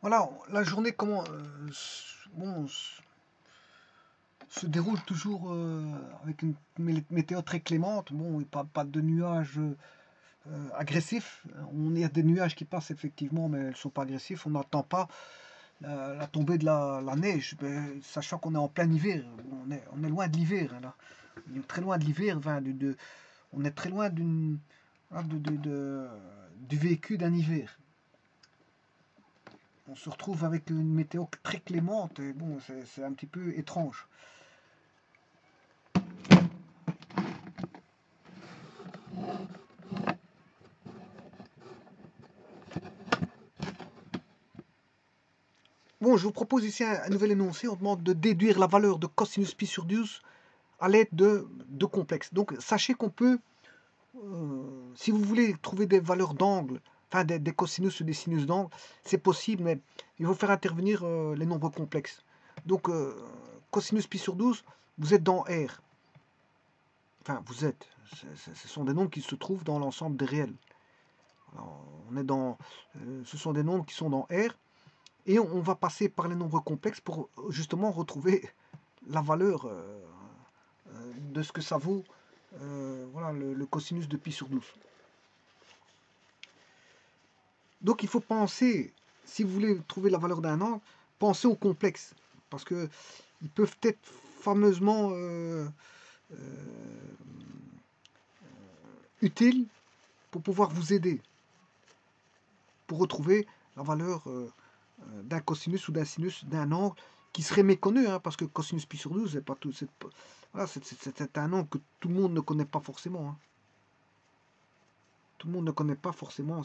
Voilà, la journée comment bon, se déroule toujours avec une météo très clémente. Bon, et pas de nuages agressifs. On a des nuages qui passent effectivement, mais elles ne sont pas agressifs. On n'entend pas la tombée de la neige, sachant qu'on est en plein hiver. On est loin de l'hiver, hein, là. On est très loin de l'hiver. Enfin, on est très loin hein, du vécu d'un hiver. On se retrouve avec une météo très clémente et bon, c'est un petit peu étrange. Bon, je vous propose ici un nouvel énoncé. On demande de déduire la valeur de cosinus pi sur 12 à l'aide de complexes. Donc, sachez qu'on peut, si vous voulez trouver des valeurs d'angle, enfin des cosinus ou des sinus d'angle, c'est possible, mais il faut faire intervenir les nombres complexes. Donc, cosinus pi sur 12, vous êtes dans R. Enfin, vous êtes. Ce sont des nombres qui se trouvent dans l'ensemble des réels. Alors, on est dans, ce sont des nombres qui sont dans R. Et on va passer par les nombres complexes pour justement retrouver la valeur de ce que ça vaut voilà, le cosinus de pi sur 12. Donc il faut penser, si vous voulez trouver la valeur d'un angle, pensez aux complexes. Parce qu'ils peuvent être fameusement utiles pour pouvoir vous aider, pour retrouver la valeur d'un cosinus ou d'un sinus d'un angle qui serait méconnu, hein, parce que cosinus pi sur 12, c'est pas tout, voilà, c'est un angle que tout le monde ne connaît pas forcément. Hein. Tout le monde ne connaît pas forcément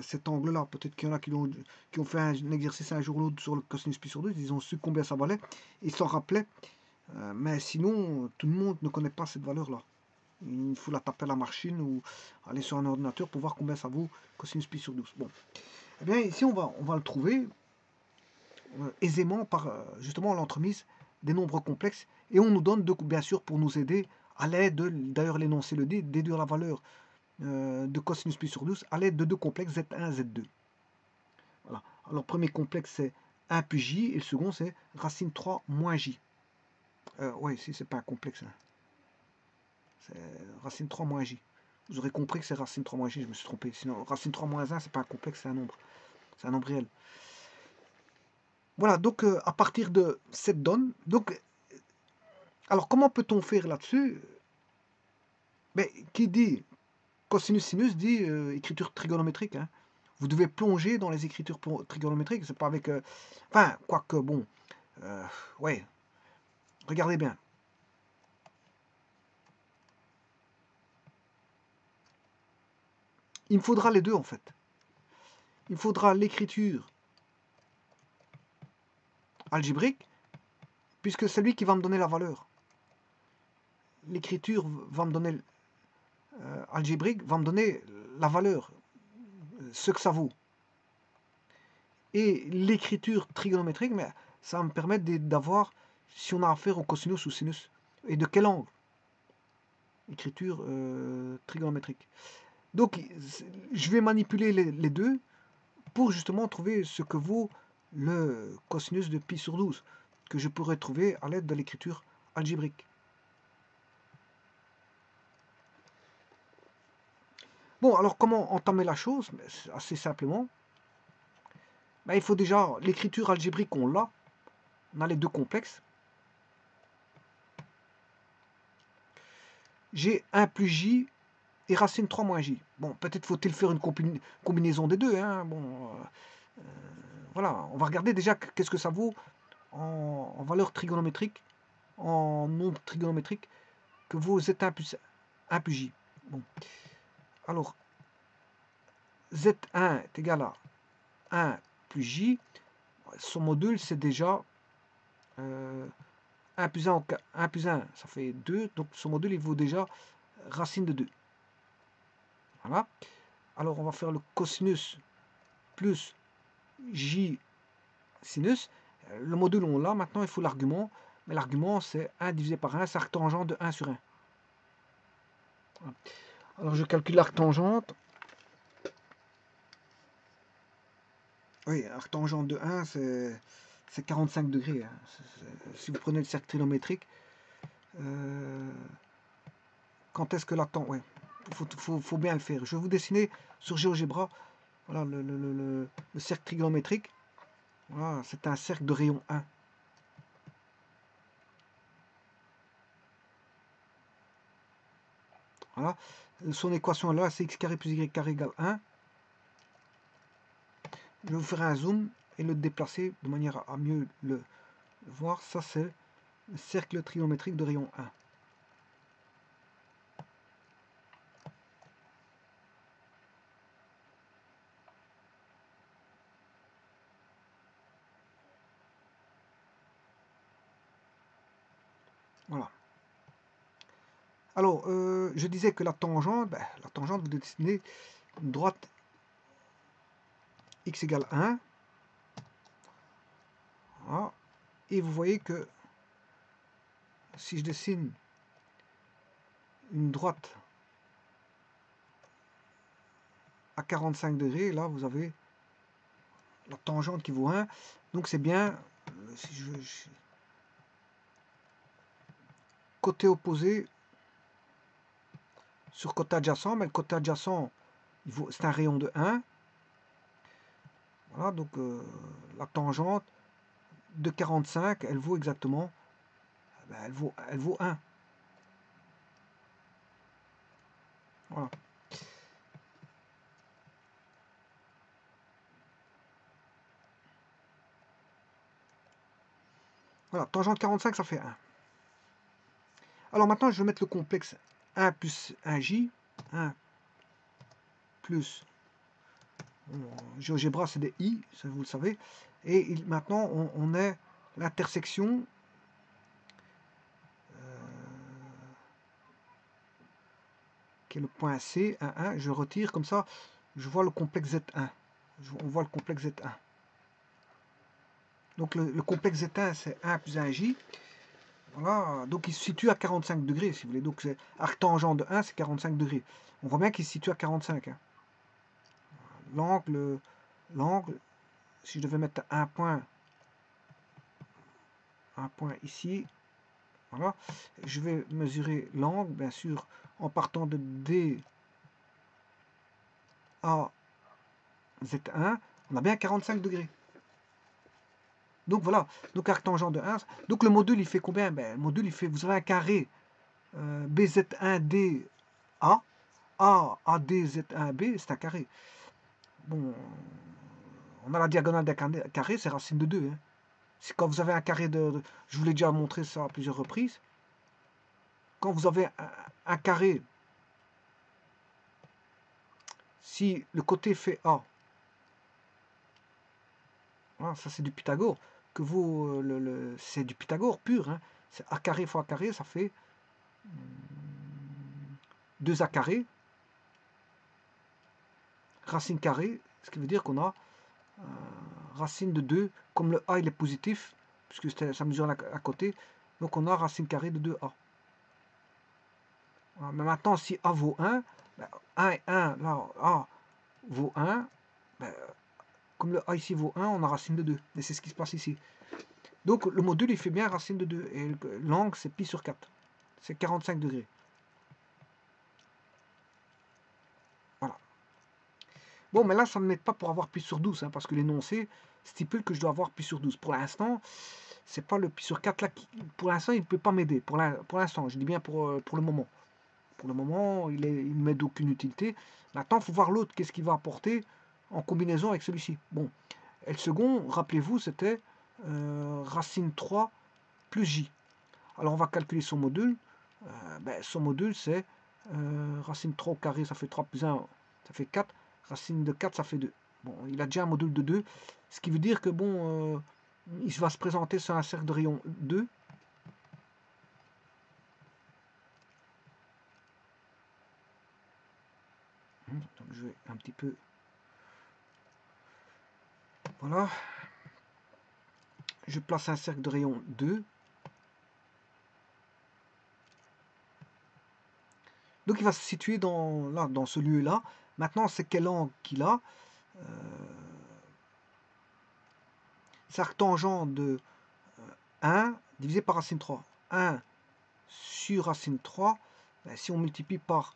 cet angle-là. Peut-être qu'il y en a qui ont fait un exercice un jour ou l'autre sur le cosinus pi sur 12, ils ont su combien ça valait, et ils s'en rappelaient. Mais sinon, tout le monde ne connaît pas cette valeur-là. Il faut la taper à la machine ou aller sur un ordinateur pour voir combien ça vaut cosinus pi sur 12. Bon. Eh bien, ici, on va le trouver aisément par justement l'entremise des nombres complexes. Et on nous donne, bien sûr, pour nous aider, à l'aide de, d'ailleurs l'énoncé le dit, déduire la valeur de cosinus pi sur 12 à l'aide de deux complexes Z1 et Z2. Voilà. Alors, le premier complexe, c'est 1 plus J, et le second, c'est racine 3 moins J. Oui, si, c'est pas un complexe. Hein. C'est racine 3 moins J. Vous aurez compris que c'est racine 3 moins J, je me suis trompé. Sinon, racine 3 moins 1, c'est pas un complexe, c'est un nombre. C'est un nombre réel. Voilà, donc à partir de cette donne, donc, alors comment peut-on faire là-dessus? Ben, qui dit cosinus sinus dit écriture trigonométrique. Hein. Vous devez plonger dans les écritures trigonométriques, c'est pas avec... enfin, quoique, bon, ouais, regardez bien. Il me faudra les deux, en fait. Il me faudra l'écriture algébrique, puisque c'est lui qui va me donner la valeur. L'écriture va me donner algébrique, va me donner la valeur, ce que ça vaut. Et l'écriture trigonométrique, mais ça va me permettre d'avoir si on a affaire au cosinus ou sinus. Et de quel angle? Écriture trigonométrique. Donc, je vais manipuler les deux pour justement trouver ce que vaut le cosinus de pi sur 12, que je pourrais trouver à l'aide de l'écriture algébrique. Bon, alors comment entamer la chose? Assez simplement. Ben, il faut déjà l'écriture algébrique, on l'a. On a les deux complexes. J'ai 1 plus j et racine 3 moins j. Bon, peut-être faut-il faire une combinaison des deux. Hein. Bon, voilà, on va regarder déjà qu'est-ce que ça vaut en valeur trigonométrique, en nombre trigonométrique, que vaut Z1 plus 1 plus j. Bon. Alors, Z1 est égal à 1 plus j. Son module, c'est déjà 1 plus 1, 1 plus 1, ça fait 2. Donc, son module, il vaut déjà racine de 2. Voilà. Alors, on va faire le cosinus plus j sinus. Le module, on l'a. Maintenant, il faut l'argument. Mais l'argument, c'est 1 divisé par 1, c'est arctangente de 1 sur 1. Voilà. Alors, je calcule l'arctangente. Oui, arctangente de 1, c'est 45 degrés. Hein. Si vous prenez le cercle trigonométrique, quand est-ce que la tangente... Ouais, faut bien le faire. Je vais vous dessiner sur GeoGebra voilà, le cercle trigonométrique. Voilà, c'est un cercle de rayon 1. Voilà. Son équation là, c'est x carré plus y carré égale 1. Je vais vous faire un zoom et le déplacer de manière à mieux le voir. Ça, c'est le cercle trigonométrique de rayon 1. Voilà. Alors, je disais que la tangente, vous dessinez une droite x égale 1. Voilà. Et vous voyez que si je dessine une droite à 45 degrés, là vous avez la tangente qui vaut 1. Donc c'est bien, si je veux, côté opposé sur côté adjacent, mais le côté adjacent, c'est un rayon de 1. Voilà, donc la tangente de 45, elle vaut exactement, elle vaut 1. Voilà. Voilà, tangente 45, ça fait 1. Alors maintenant, je vais mettre le complexe 1 plus 1j, 1 plus, GeoGebra c'est des i, ça vous le savez, et maintenant on est l'intersection qui est le point C, 1, 1, je retire comme ça, je vois le complexe Z1. On voit le complexe Z1. Donc le complexe Z1 c'est 1 plus 1j. Voilà, donc il se situe à 45 degrés si vous voulez. Donc arctangent de 1 c'est 45 degrés. On voit bien qu'il se situe à 45. Hein. L'angle, si je devais mettre un point ici, voilà, je vais mesurer l'angle, bien sûr, en partant de D à Z1, on a bien 45 degrés. Donc voilà, donc arctangent de 1. Donc le module il fait combien? Ben, le module il fait, vous avez un carré BZ1DA, ADZ1B, c'est un carré. Bon, on a la diagonale d'un carré, c'est racine de 2. Hein. C'est quand vous avez un carré je vous l'ai déjà montré ça à plusieurs reprises. Quand vous avez un carré, si le côté fait A, voilà, ça c'est du Pythagore, que vous, c'est du Pythagore pur, hein. C'est A carré fois A carré, ça fait 2A carré, racine carrée, ce qui veut dire qu'on a racine de 2, comme le A il est positif, puisque ça mesure à côté, donc on a racine carrée de 2A. Voilà. Mais maintenant, si A vaut 1, ben 1 et 1, là, A vaut 1, ben, comme le A ici vaut 1, on a racine de 2. Et c'est ce qui se passe ici. Donc le module, il fait bien racine de 2. Et l'angle, c'est pi sur 4. C'est 45 degrés. Voilà. Bon, mais là, ça ne m'aide pas pour avoir pi sur 12, hein, parce que l'énoncé stipule que je dois avoir pi sur 12. Pour l'instant, c'est pas le pi sur 4 là qui... Pour l'instant, il ne peut pas m'aider. Pour l'instant, je dis bien pour le moment. Pour le moment, il ne m'aide aucune utilité. Maintenant, il faut voir l'autre, qu'est-ce qu'il va apporter en combinaison avec celui-ci. Bon, et le second, rappelez-vous, c'était racine 3 plus j. Alors, on va calculer son module. Son module, c'est racine 3 au carré, ça fait 3 plus 1, ça fait 4. Racine de 4, ça fait 2. Bon, il a déjà un module de 2, ce qui veut dire que, bon, il va se présenter sur un cercle de rayon 2. Donc, je vais un petit peu... Voilà. Je place un cercle de rayon 2. Donc il va se situer dans ce lieu-là. Maintenant, c'est quel angle qu'il a c'est arctangent de 1 divisé par racine 3. 1 sur racine 3, ben, si on multiplie par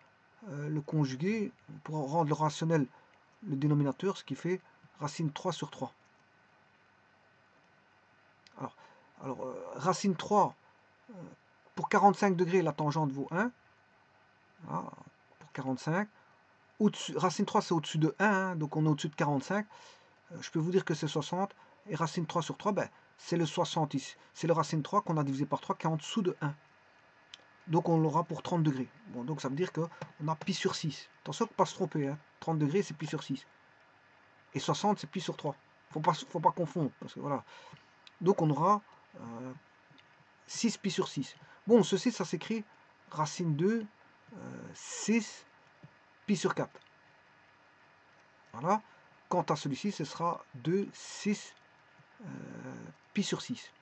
le conjugué, pour rendre le rationnel le dénominateur, ce qui fait racine 3 sur 3. Alors racine 3, pour 45 degrés, la tangente vaut 1. Voilà, pour 45. Racine 3, c'est au-dessus de 1, hein, donc on est au-dessus de 45. Je peux vous dire que c'est 60. Et racine 3 sur 3, ben, c'est le 60 ici. C'est le racine 3 qu'on a divisé par 3 qui est en dessous de 1. Donc on l'aura pour 30 degrés. Bon, donc ça veut dire qu'on a pi sur 6. Attention, pas se tromper. Hein. 30 degrés, c'est pi sur 6. Et 60, c'est pi sur 3. Faut pas confondre. Parce que, voilà. Donc on aura 6 pi sur 6. Bon, ceci, ça s'écrit racine 2, 6 pi sur 4. Voilà. Quant à celui-ci, ce sera 2, 6 pi sur 6.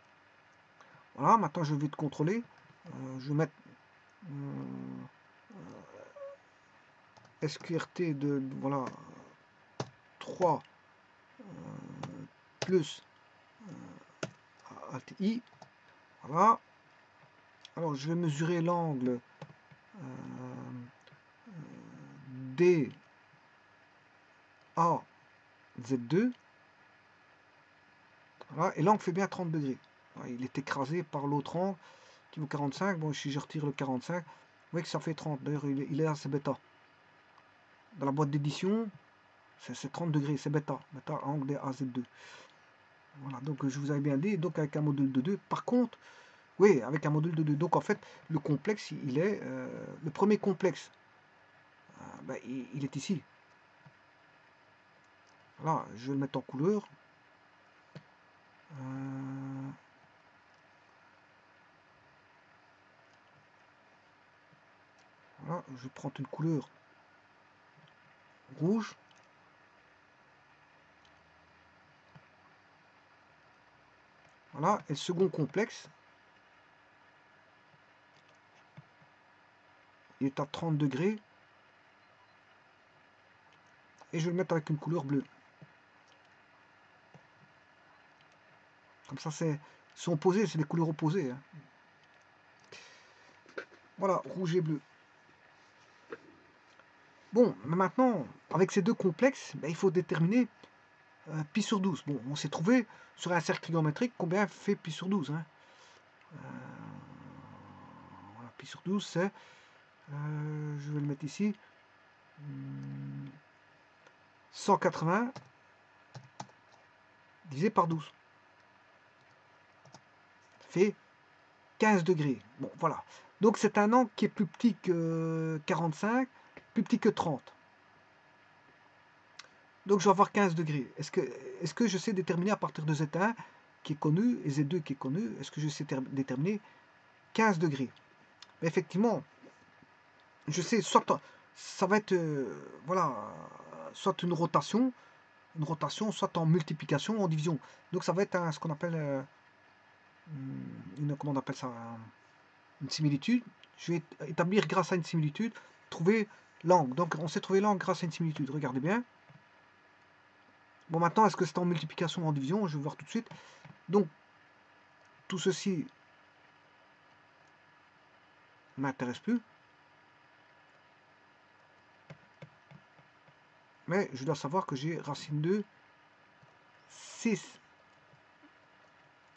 Voilà, maintenant je vais te contrôler. Je vais mettre SQRT de voilà 3 plus alt I. Voilà. Alors je vais mesurer l'angle DAZ2. Voilà, et l'angle fait bien 30 degrés. Voilà, il est écrasé par l'autre angle qui vaut 45. Bon, si je retire le 45, vous voyez que ça fait 30. D'ailleurs, il est là, c'est bêta. Dans la boîte d'édition, c'est 30 degrés, c'est bêta. Bêta angle DAZ2. Voilà, donc je vous avais bien dit, donc avec un module de 2. Par contre, oui, avec un module de 2. Donc en fait, le complexe, il est... le premier complexe, ben, il est ici. Voilà, je vais le mettre en couleur. Voilà, je prends une couleur rouge. Voilà, et le second complexe, il est à 30 degrés. Et je vais le mettre avec une couleur bleue. Comme ça, sont opposés, c'est des couleurs opposées. Hein. Voilà, rouge et bleu. Bon, mais maintenant, avec ces deux complexes, ben, il faut déterminer pi sur 12. Bon, on s'est trouvé sur un cercle trigonométrique combien fait pi sur 12. Hein. Voilà, pi sur 12, c'est... je vais le mettre ici. 180 divisé par 12. Fait 15 degrés. Bon, voilà. Donc c'est un angle qui est plus petit que 45, plus petit que 30. Donc je vais avoir 15 degrés. Est-ce que je sais déterminer à partir de Z1 qui est connu et Z2 qui est connu, est-ce que je sais déterminer 15 degrés? Mais effectivement, je sais, soit ça va être voilà, soit une rotation, soit en multiplication, en division. Donc ça va être ce qu'on appelle comment on appelle ça, une similitude. Je vais établir grâce à une similitude, trouver l'angle. Donc on sait trouver l'angle grâce à une similitude. Regardez bien. Bon, maintenant, est-ce que c'est en multiplication ou en division? Je vais voir tout de suite. Donc, tout ceci ne m'intéresse plus. Mais je dois savoir que j'ai racine de 6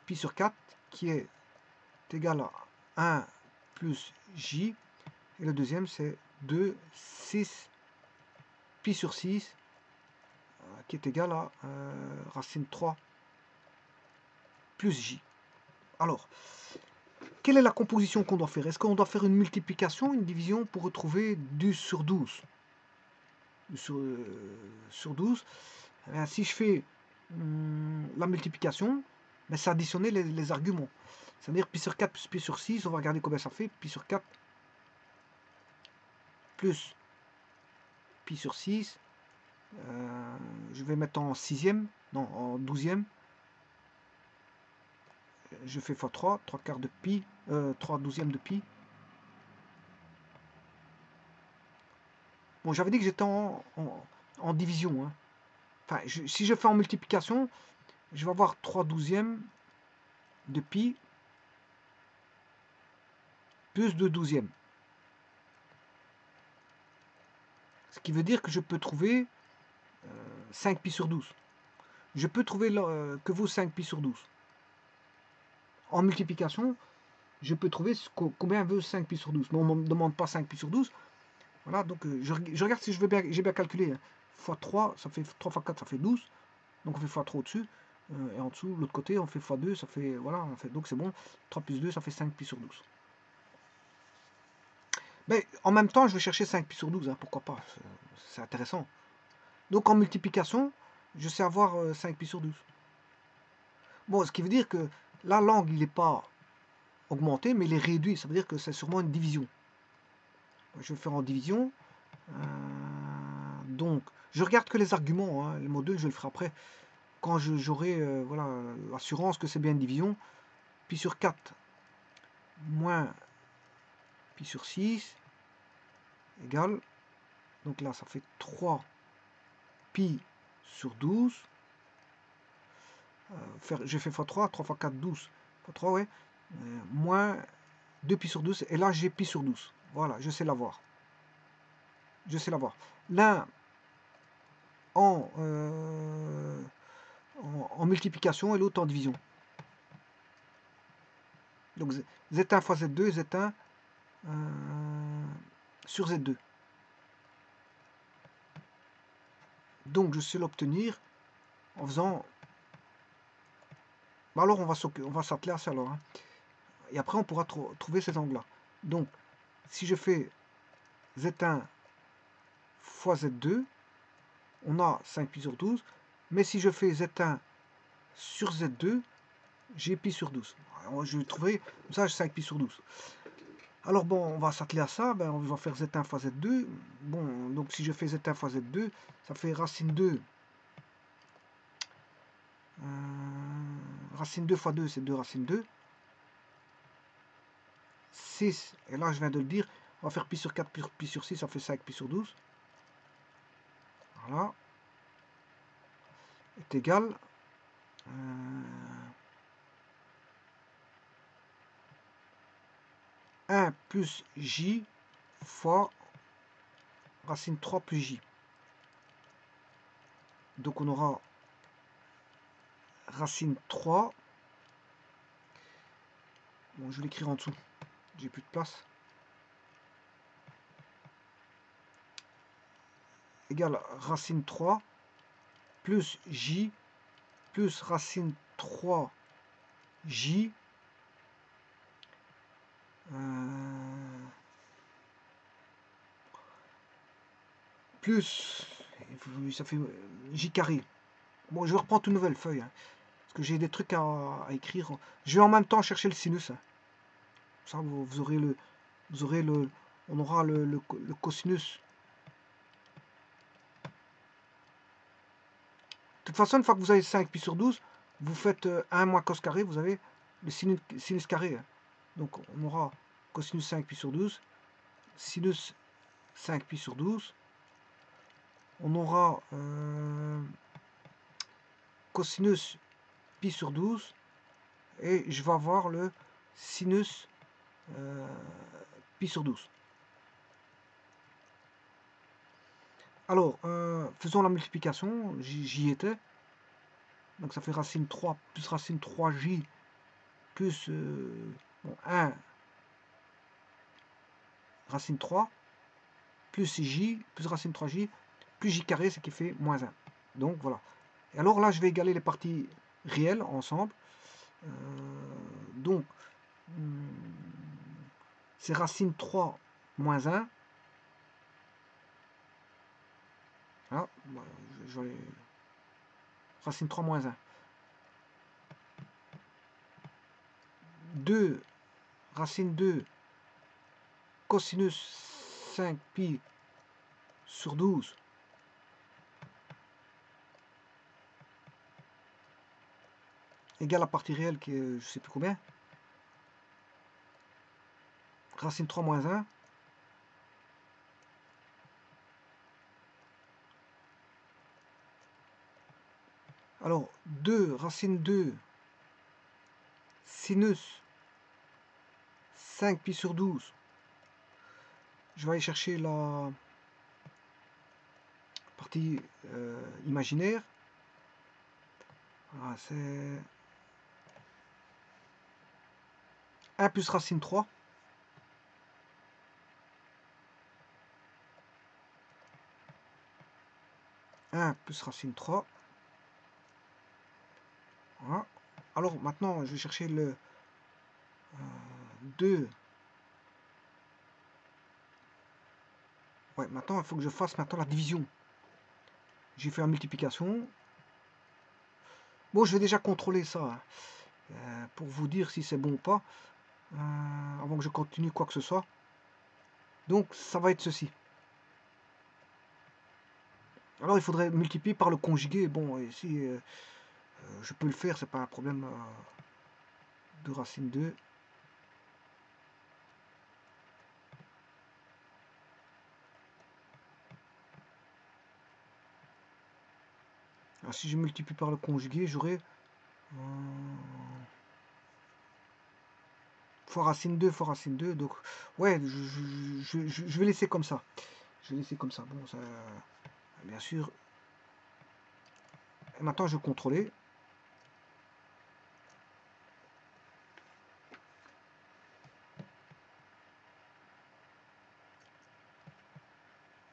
pi sur 4 qui est égal à 1 plus j. Et le deuxième, c'est 2, 6 pi sur 6 qui est égal à racine 3 plus j. Alors, quelle est la composition qu'on doit faire? Est-ce qu'on doit faire une multiplication, une division pour retrouver du sur 12? Sur 12. Eh si je fais la multiplication, ben, c'est additionner les arguments. C'est-à-dire pi sur 4 plus pi sur 6, on va regarder combien ça fait. Pi sur 4 plus pi sur 6. Je vais mettre en 6e, non, en 12e. Je fais x 3, 3 quarts de pi, 3 douzièmes de pi. Bon, j'avais dit que j'étais en division. Hein. Enfin, si je fais en multiplication, je vais avoir 3/12 de pi plus 2/12. Ce qui veut dire que je peux trouver 5 pi sur 12. Je peux trouver que vaut 5 pi sur 12. En multiplication, je peux trouver combien veut 5 pi sur 12. Mais on ne me demande pas 5 pi sur 12. Voilà, donc je regarde si j'ai bien calculé. Hein. Fois 3, ça fait 3 fois 4, ça fait 12. Donc on fait x3 au-dessus. Et en dessous, l'autre côté, on fait x2, ça fait. Voilà, donc c'est bon. 3 plus 2, ça fait 5 pi sur 12. Mais en même temps, je vais chercher 5 pi sur 12. Hein, pourquoi pas? C'est intéressant. Donc en multiplication, je sais avoir 5 pi sur 12. Bon, ce qui veut dire que là, l'angle, il n'est pas augmenté, mais il est réduit. Ça veut dire que c'est sûrement une division. Je vais faire en division. Donc, je regarde que les arguments. Hein, le module, je vais le ferai après. Quand j'aurai voilà, l'assurance que c'est bien une division. Pi sur 4 moins pi sur 6 égale. Donc là, ça fait 3 pi sur 12. J'ai fait x3, 3 fois 4, 12. x3, ouais. Moins 2 pi sur 12. Et là, j'ai pi sur 12. Voilà, je sais l'avoir. Je sais l'avoir. L'un en multiplication et l'autre en division. Donc Z1 fois Z2, Z1 sur Z2. Donc je sais l'obtenir en faisant... Alors on va s'atteler à ça alors. Hein. Et après on pourra trouver ces angles-là. Donc si je fais Z1 fois Z2, on a 5 pi sur 12. Mais si je fais Z1 sur Z2, j'ai pi sur 12. Alors, je vais trouver, comme ça j'ai 5 pi sur 12. Alors bon, on va s'atteler à ça, on va faire Z1 fois Z2. Bon, donc si je fais Z1 fois Z2, ça fait racine 2. Racine 2 fois 2, c'est 2 racine 2. 6, et là je viens de le dire, on va faire pi sur 4, pi sur 6, ça fait 5 pi sur 12. Voilà. Est égal. 1 plus j fois racine 3 plus j. Donc on aura racine 3. Bon, je vais l'écrire en dessous. J'ai plus de place. Égale racine 3 plus j plus racine 3j plus, ça fait j carré. Bon, je reprends toute nouvelle feuille, hein, parce que j'ai des trucs à écrire. Je vais en même temps chercher le sinus. Hein. Ça, vous aurez on aura le cosinus. De toute façon, une fois que vous avez 5 pi sur 12, vous faites 1 moins cos carré, vous avez le sinus carré. Hein. Donc on aura cosinus 5 pi sur 12, sinus 5 pi sur 12. On aura cosinus pi sur 12 et je vais avoir le sinus pi sur 12. Alors, faisons la multiplication, j'y étais. Donc ça fait racine 3 plus racine 3j plus 1 racine 3 plus j plus racine 3j plus j carré, ce qui fait moins 1. Donc voilà. Et alors là, je vais égaler les parties réelles ensemble. Donc, c'est racine 3 moins 1. Ah, je vais... Racine 3 moins 1. 2, racine 2, cosinus 5 pi sur 12. Égale la partie réelle qui est, je ne sais plus combien. Racine 3 moins 1. Alors, 2 racine 2 sinus 5 pi sur 12. Je vais aller chercher la partie imaginaire. Voilà, c'est 1 plus racine 3. Plus racine 3. Voilà. Alors maintenant, je vais chercher le 2. Ouais, maintenant, il faut que je fasse maintenant la division. J'ai fait la multiplication. Bon, je vais déjà contrôler ça, hein, pour vous dire si c'est bon ou pas, avant que je continue quoi que ce soit. Donc, ça va être ceci. Alors, il faudrait multiplier par le conjugué. Bon, ici, je peux le faire, c'est pas un problème. 2 racine 2. Alors, si je multiplie par le conjugué, j'aurai fois racine 2 fois racine 2. Donc, ouais, je vais laisser comme ça. Je vais laisser comme ça. Bon, ça, bien sûr. Et maintenant, je vais contrôler.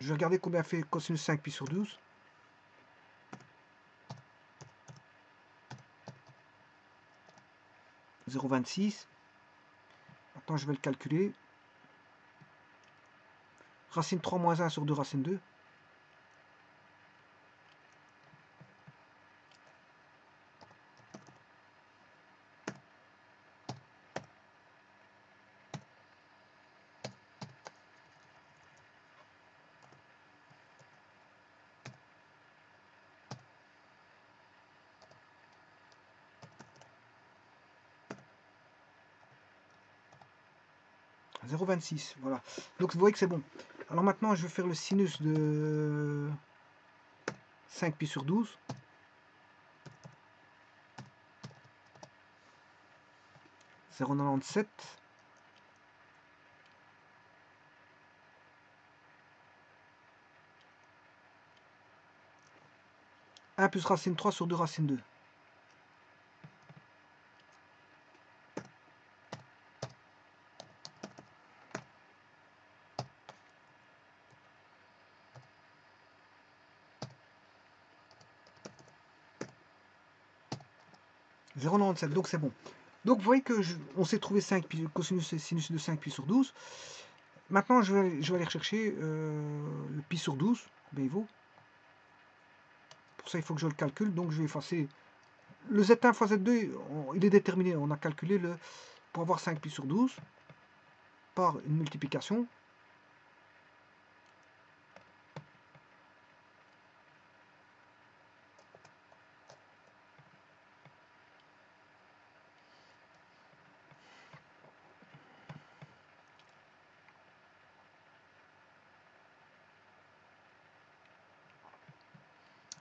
Je vais regarder combien fait cosinus 5 pi sur 12. 0,26. Maintenant, je vais le calculer. Racine 3 moins 1 sur 2 racine 2. « 0,26, voilà. Donc vous voyez que c'est bon. Alors maintenant, je vais faire le sinus de 5 pi sur 12. « 0,97. « 1 plus racine 3 sur 2 racine 2. » 0,97, donc c'est bon. Donc vous voyez que on s'est trouvé 5 pi, cosinus et sinus de 5 pi sur 12. Maintenant, je vais aller rechercher le pi sur 12, combien il vaut. Pour ça, il faut que je le calcule, donc je vais effacer. Le Z1 fois Z2, il est déterminé. On a calculé le pour avoir 5 pi sur 12 par une multiplication.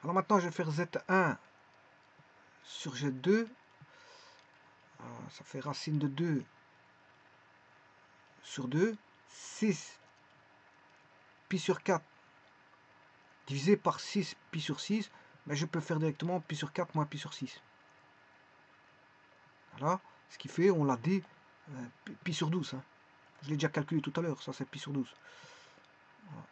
Alors maintenant, je vais faire Z1 sur Z2. Ça fait racine de 2 sur 2. 6 pi sur 4 divisé par 6 pi sur 6. Mais je peux faire directement pi sur 4 moins pi sur 6. Voilà. Ce qui fait, on l'a dit, pi sur 12. Hein. Je l'ai déjà calculé tout à l'heure. Ça, c'est pi sur 12. Voilà.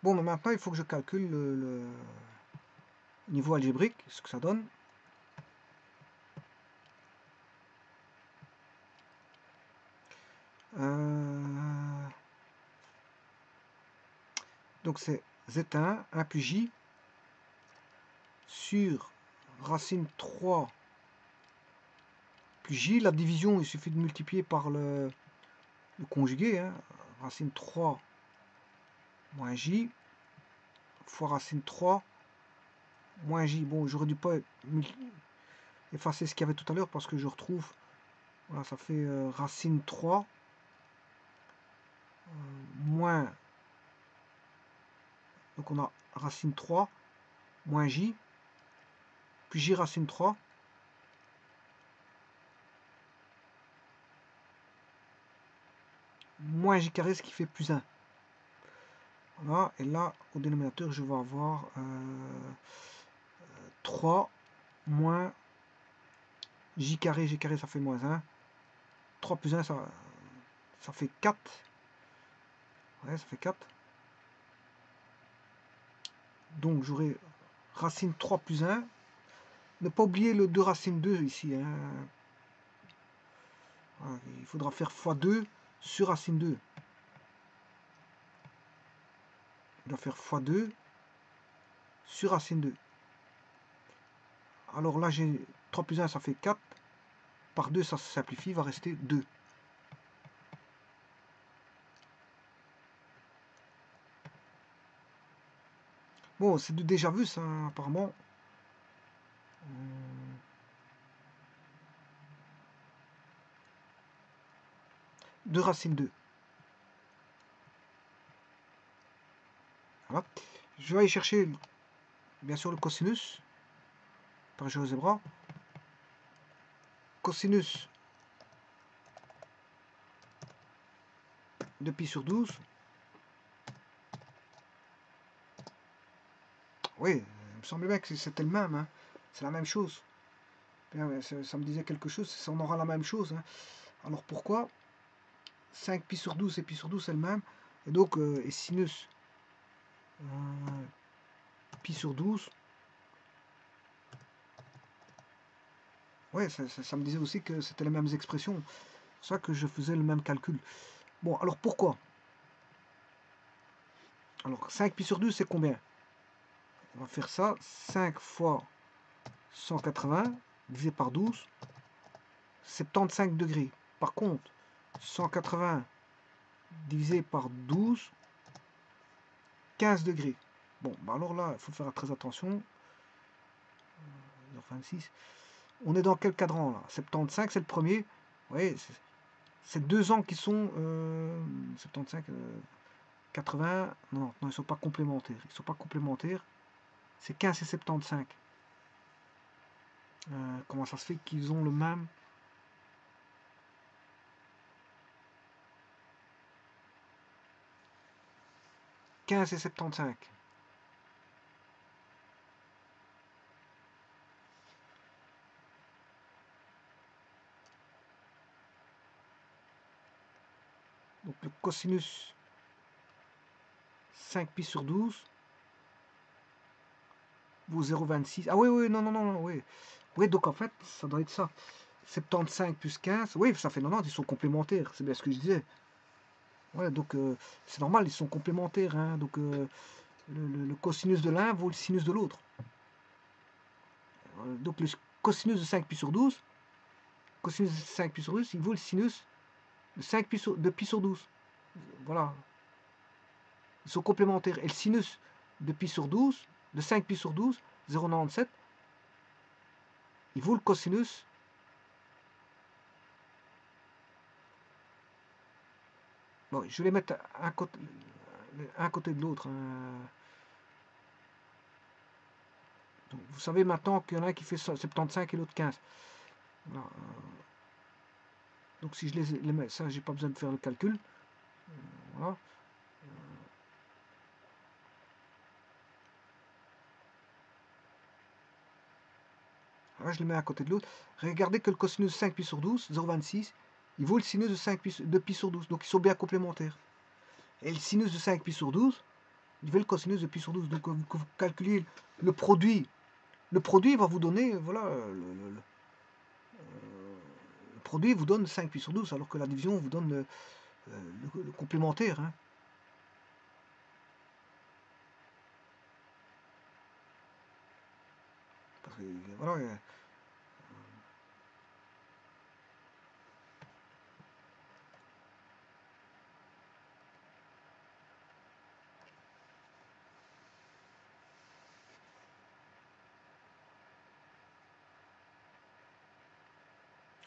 Bon, mais maintenant, il faut que je calcule le niveau algébrique, ce que ça donne. Donc, c'est Z1, 1 plus J, sur racine 3 plus J. La division, il suffit de multiplier par le conjugué. Hein. Racine 3 moins J, fois racine 3 moins j. Bon, j'aurais dû pas effacer ce qu'il y avait tout à l'heure parce que je retrouve. Voilà, ça fait racine 3 moins. Donc on a racine 3 moins j, puis j racine 3. Moins j carré, ce qui fait plus 1. Voilà, et là, au dénominateur, je vais avoir 3 moins j carré ça fait moins 1. 3 plus 1, ça fait 4. Ouais, ça fait 4. Donc j'aurai racine 3 plus 1. Ne pas oublier le 2 racine 2 ici. Hein. Voilà, il faudra faire x2 sur racine 2. Il doit faire x2 sur racine 2. Alors là, j'ai 3 plus 1, ça fait 4. Par 2, ça se simplifie, il va rester 2. Bon, c'est déjà vu, ça, apparemment. 2 racine 2. Voilà. Je vais aller chercher, bien sûr, le cosinus par GeoGebra. Cosinus de pi sur 12. Oui, il me semblait bien que c'était le même. Hein. C'est la même chose. Bien, ça me disait quelque chose, on aura la même chose. Hein. Alors pourquoi 5 pi sur 12 et pi sur 12 c'est le même. Et donc, et sinus pi sur 12. Ouais, ça me disait aussi que c'était les mêmes expressions. C'est pour ça que je faisais le même calcul. Bon, alors pourquoi? Alors 5 pi sur 12 c'est combien? On va faire ça. 5 fois 180 divisé par 12. 75 degrés. Par contre, 180 divisé par 12, 15 degrés. Bon, bah alors là, il faut faire très attention. 26. On est dans quel cadran là? 75, c'est le premier. Oui, c'est 2 ans qui sont 75, 80. Non, ils ne sont pas complémentaires. Ils sont pas complémentaires. C'est 15 et 75. Comment ça se fait qu'ils ont le même? « 15 et 75. Donc le cosinus 5 pi sur 12 vaut 0,26. Ah oui, oui, non, non, non, oui. Oui, donc en fait, ça doit être ça. 75 plus 15, oui, ça fait 90, ils sont complémentaires, c'est bien ce que je disais. Ouais, donc c'est normal, ils sont complémentaires. Hein, donc le cosinus de l'un vaut le sinus de l'autre. Donc le cosinus de 5 pi sur 12, cosinus de 5 pi sur 12, il vaut le sinus de 5 pi sur, de pi sur 12. Voilà. Ils sont complémentaires. Et le sinus de pi sur 12, de 5 pi sur 12, 0,97, il vaut le cosinus. Bon, je vais les mettre un côté de l'autre. Hein. Donc, vous savez maintenant qu'il y en a un qui fait 75 et l'autre 15. Voilà. Donc si je les mets, ça j'ai pas besoin de faire le calcul. Voilà. Là, je les mets à côté de l'autre. Regardez que le cosinus de 5 pi sur 12, 0,26, il vaut le sinus de 5 pi, de pi sur 12. Donc ils sont bien complémentaires. Et le sinus de 5 pi sur 12, il vaut le cosinus de pi sur 12. Donc vous calculez le produit. Le produit va vous donner, voilà, le produit vous donne 5 pi sur 12, alors que la division vous donne le complémentaire. Hein. Parce que, voilà,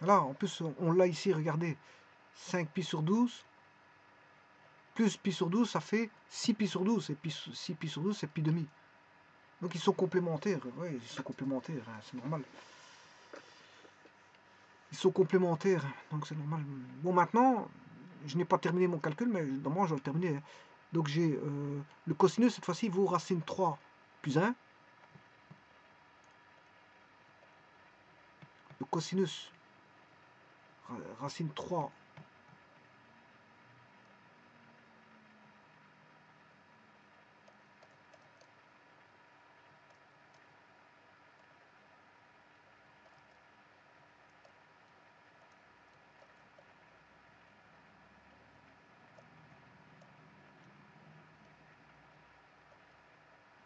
Là, en plus, on l'a ici, regardez. 5 pi sur 12, plus pi sur 12, ça fait 6 pi sur 12. Et 6 pi sur 12, c'est pi demi. Donc ils sont complémentaires. Oui, ils sont complémentaires, hein, c'est normal. Ils sont complémentaires, donc c'est normal. Bon, maintenant, je n'ai pas terminé mon calcul, mais normalement, je vais le terminer. Hein. Donc j'ai le cosinus, cette fois-ci, vaut racine 3 plus 1. Le cosinus, racine 3.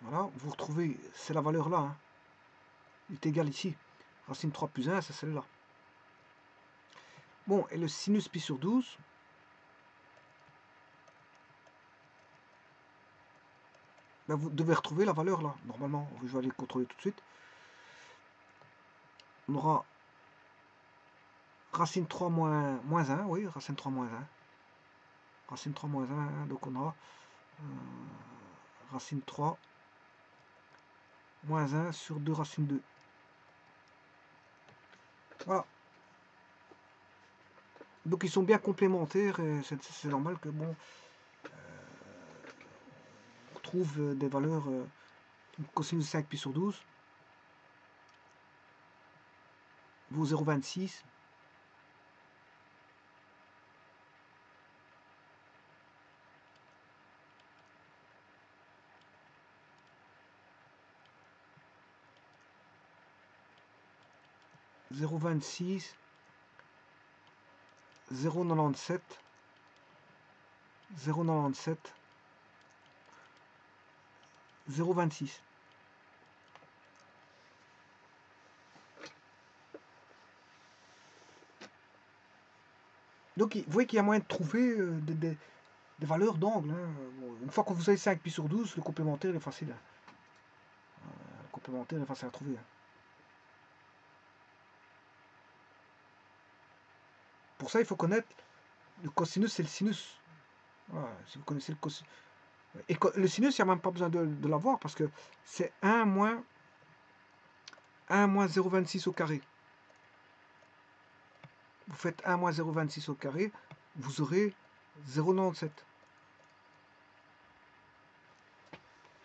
Voilà, vous retrouvez, c'est la valeur là. Hein. Il est égal ici. Racine 3 plus 1, c'est celle-là. Bon, et le sinus pi sur 12, ben vous devez retrouver la valeur là, normalement. Je vais aller contrôler tout de suite. On aura racine 3 moins 1, oui, racine 3 moins 1. Racine 3 moins 1, donc on aura racine 3 moins 1 sur 2 racine 2. Voilà. Donc ils sont bien complémentaires et c'est normal que bon, on trouve des valeurs cosinus de 5 pi sur 12 vaut 0,26. Zéro 26, 0,97, 0,97, 0,26. Donc vous voyez qu'il y a moyen de trouver des valeurs d'angle. Hein. Bon, une fois que vous avez 5 pi sur 12, le complémentaire est facile. Hein. Le complémentaire est facile à trouver. Hein. Pour ça, il faut connaître le cosinus et le sinus. Voilà, si vous connaissez le cosinus. Et le sinus, il n'y a même pas besoin de l'avoir parce que c'est 1 moins 0,26 au carré. Vous faites 1 moins 0,26 au carré, vous aurez 0,97.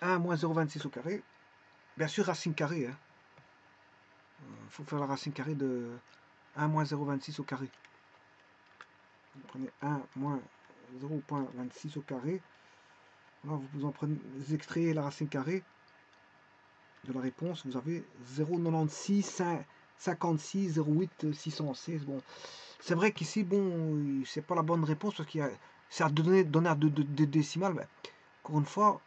1 moins 0,26 au carré, bien sûr racine carrée. Hein. Faut faire la racine carrée de 1 moins 0,26 au carré. Vous prenez 1 moins 0,26 au carré. Là, vous en prenez, vous extrayez la racine carrée de la réponse. Vous avez 0,96 56 0,8 616. Bon, c'est vrai qu'ici, bon, c'est pas la bonne réponse parce qu'il y a, c'est à donner à deux décimales. Mais, encore une fois,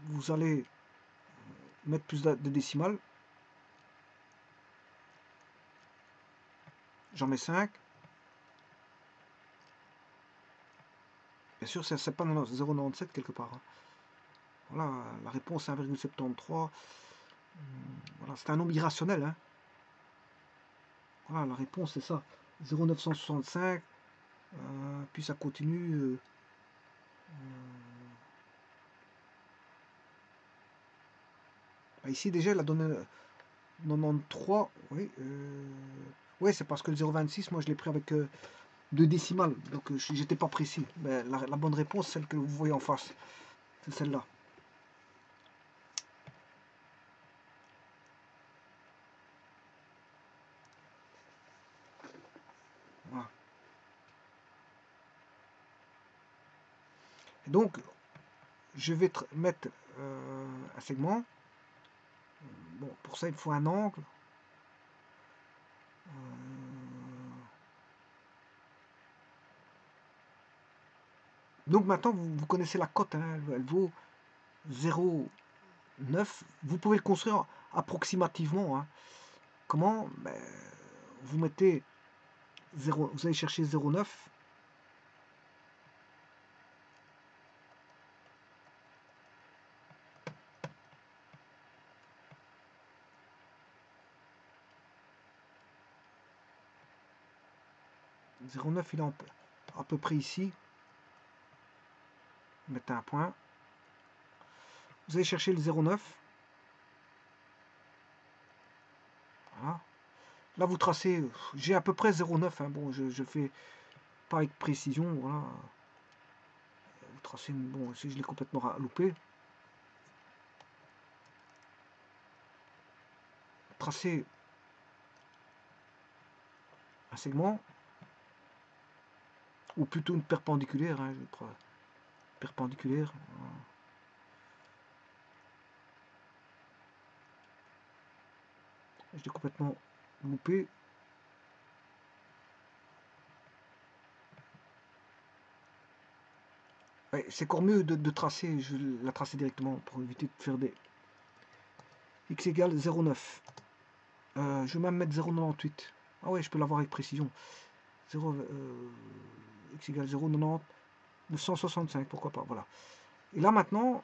vous allez mettre plus de décimales. J'en mets 5. Bien sûr, c'est pas 0,97 quelque part. Hein. Voilà, la réponse est 1,73. Voilà, c'est un nombre irrationnel. Hein. Voilà, la réponse c'est ça. 0,965. Puis ça continue. Ici déjà, elle a donné 93. Oui, ouais, c'est parce que le 0,26, moi je l'ai pris avec 2 décimales. Donc j'étais pas précis. Mais la bonne réponse, celle que vous voyez en face, c'est celle-là. Voilà. Et donc, je vais mettre un segment. Bon, pour ça, il faut un angle. Donc maintenant, vous connaissez la cote. Hein, elle vaut 0,9. Vous pouvez le construire approximativement. Hein. Comment? Ben, vous mettez 0, vous allez chercher 0,9. 0,9 il est à peu près ici. Mettez un point. Vous allez chercher le 0,9. Voilà. Là vous tracez, j'ai à peu près 0,9. Hein. Bon, je fais pas avec précision. Voilà. Vous tracez, bon, si je l'ai complètement loupé. Tracez un segment, ou plutôt une perpendiculaire, hein, je crois. Perpendiculaire. Voilà. Je l'ai complètement loupé. Ouais, c'est encore mieux de tracer, je vais la tracer directement pour éviter de faire des x égale 0,9. Je vais même mettre 0,98. Ah ouais, je peux l'avoir avec précision. 0, x égale 0,90, 965, pourquoi pas, voilà. Et là maintenant,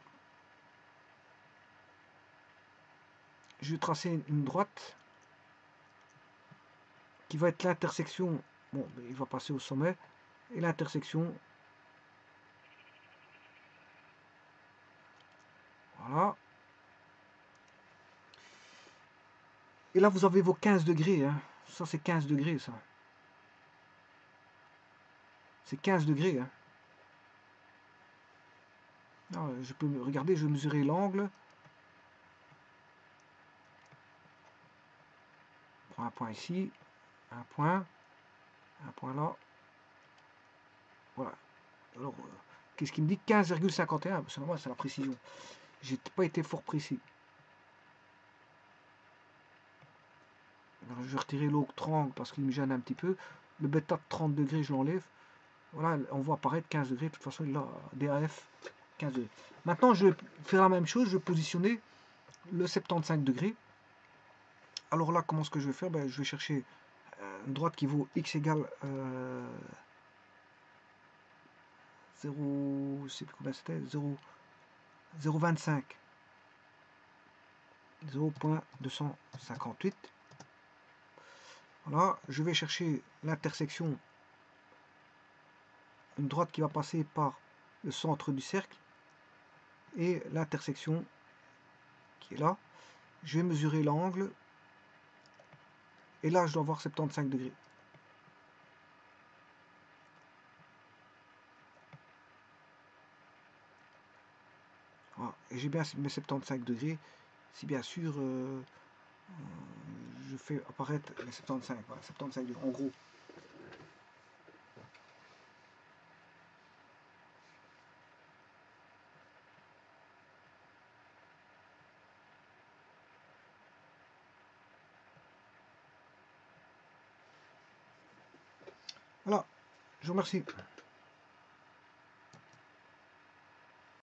je vais tracer une droite qui va être l'intersection, bon, il va passer au sommet, et l'intersection, voilà. Et là, vous avez vos 15 degrés, hein. Ça, c'est 15 degrés, ça. C'est 15 degrés, hein. Alors, je peux regarder, je vais mesurer l'angle. Je prends un point ici, un point là. Voilà. Alors, qu'est-ce qu'il me dit? 15,51. C'est normal, c'est la précision. J'ai pas été fort précis. Alors, je vais retirer l'autre triangle parce qu'il me gêne un petit peu. Le bêta de 30 degrés, je l'enlève. Voilà, on voit apparaître 15 degrés. De toute façon, il a DAF 15 degrés. Maintenant, je vais faire la même chose. Je vais positionner le 75 degrés. Alors là, comment est-ce que je vais faire? Ben, je vais chercher une droite qui vaut x égale 0, je sais plus combien c'était, 0,25. 0,258. Voilà, je vais chercher l'intersection, une droite qui va passer par le centre du cercle et l'intersection qui est là. Je vais mesurer l'angle et là je dois avoir 75 degrés. Voilà. Et j'ai bien mes 75 degrés si bien sûr je fais apparaître les 75, voilà, 75 degrés en gros. Voilà, je vous remercie.